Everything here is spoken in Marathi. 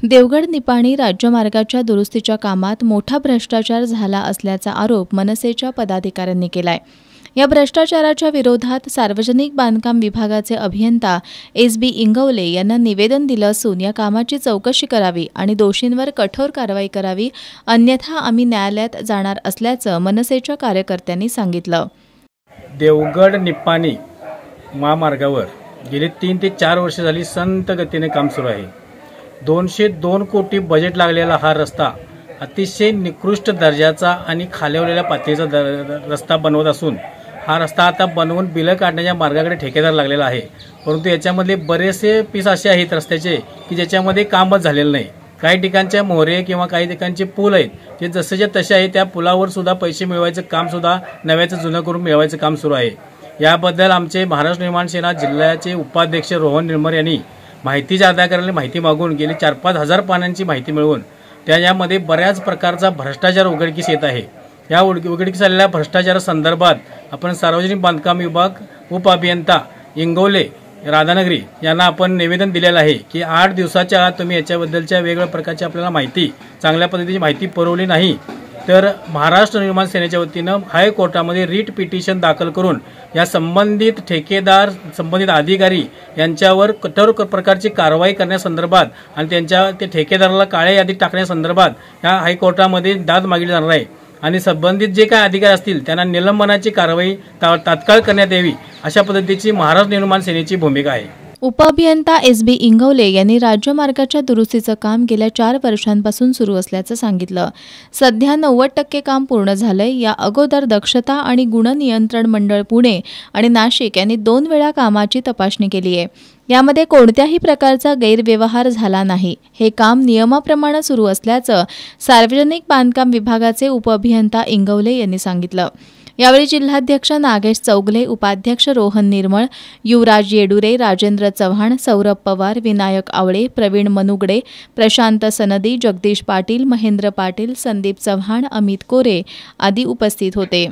देवगड निपाणी राज्यमार्गाच्या दुरुस्तीच्या कामात मोठा भ्रष्टाचार झाला असल्याचा आरोप मनसेच्या पदाधिकाऱ्यांनी केलाय। या भ्रष्टाचाराच्या विरोधात सार्वजनिक बांधकाम विभागाचे अभियंता एस.बी. इंगवले यांना निवेदन दिलं असून या कामाची चौकशी करावी आणि दोषींवर कठोर कारवाई करावी, अन्यथा आम्ही न्यायालयात जाणार असल्याचं मनसेच्या कार्यकर्त्यांनी सांगितलं। देवगड निपाणी महामार्गावर गेली 3 ते 4 वर्ष झाली संत गतीने काम सुरू आहे। 202 कोटी बजेट लागलेला हा रस्ता अतिशय निकृष्ट दर्जाचा आणि खालवलेल्या पातळीचा रस्ता बनवत असून हा रस्ता आता बनवून बिलं काढण्याच्या मार्गाकडे ठेकेदार लागलेला आहे। परंतु याच्यामधले बरेचसे पीस असे आहेत रस्त्याचे की ज्याच्यामध्ये कामच झालेलं नाही। काही ठिकाणच्या मोहरे किंवा काही ठिकाणचे पूल आहेत जे जसेच्या तसे आहे, त्या पुलावर सुद्धा पैसे मिळवायचं काम सुद्धा नव्याचं जुनं करून मिळवायचं काम सुरू आहे। याबद्दल आमचे महाराष्ट्र निर्माण सेना जिल्ह्याचे उपाध्यक्ष रोहन निर्मर यांनी माहितीच्या अधिकाऱ्यांना माहिती मागून गेली 4-5 हजार पानांची माहिती मिळवून त्यामध्ये बऱ्याच प्रकारचा भ्रष्टाचार उघडकीस येत आहे। या उघडकीस आलेल्या भ्रष्टाचारासंदर्भात आपण सार्वजनिक बांधकाम विभाग उपअभियंता इंगवले राधानगरी यांना आपण निवेदन दिलेलं आहे की 8 दिवसाच्या आत तुम्ही याच्याबद्दलच्या वेगवेगळ्या प्रकारची आपल्याला माहिती, चांगल्या पद्धतीची माहिती पुरवली नाही तर महाराष्ट्र निर्माण सेनेच्या वतीनं हायकोर्टामध्ये रीट पिटिशन दाखल करून या संबंधित ठेकेदार, संबंधित अधिकारी यांच्यावर कठोर प्रकारची कारवाई करण्यासंदर्भात आणि त्यांच्या ते ठेकेदाराला काळ्या यादीत टाकण्यासंदर्भात या हायकोर्टामध्ये दाद मागितली जाणार आहे आणि संबंधित जे काही अधिकारी असतील त्यांना निलंबनाची कारवाई तात्काळ करण्यात यावी, अशा पद्धतीची महाराष्ट्र निर्माण सेनेची भूमिका आहे। उपअभियंता एस.बी. इंगवले यांनी राज्यमार्गाच्या दुरुस्तीचं काम गेल्या 4 वर्षांपासून सुरू असल्याचं सांगितलं। सध्या 90% काम पूर्ण झालंय। या अगोदर दक्षता आणि गुण नियंत्रण मंडळ पुणे आणि नाशिक यांनी 2 वेळा कामाची तपासणी केली आहे। यामध्ये कोणत्याही प्रकारचा गैरव्यवहार झाला नाही। हे काम नियमाप्रमाणे सुरू असल्याचं सार्वजनिक बांधकाम विभागाचे उपअभियंता इंगवले यांनी सांगितलं। यावेळी जिल्हाध्यक्ष नागेश चौगले, उपाध्यक्ष रोहन निर्मळ, युवराज येडुरे, राजेंद्र चव्हाण, सौरभ पवार, विनायक आवळे, प्रवीण मनुगडे, प्रशांत सनदी, जगदीश पाटील, महेंद्र पाटील, संदीप चव्हाण, अमित कोरे आदी उपस्थित होते।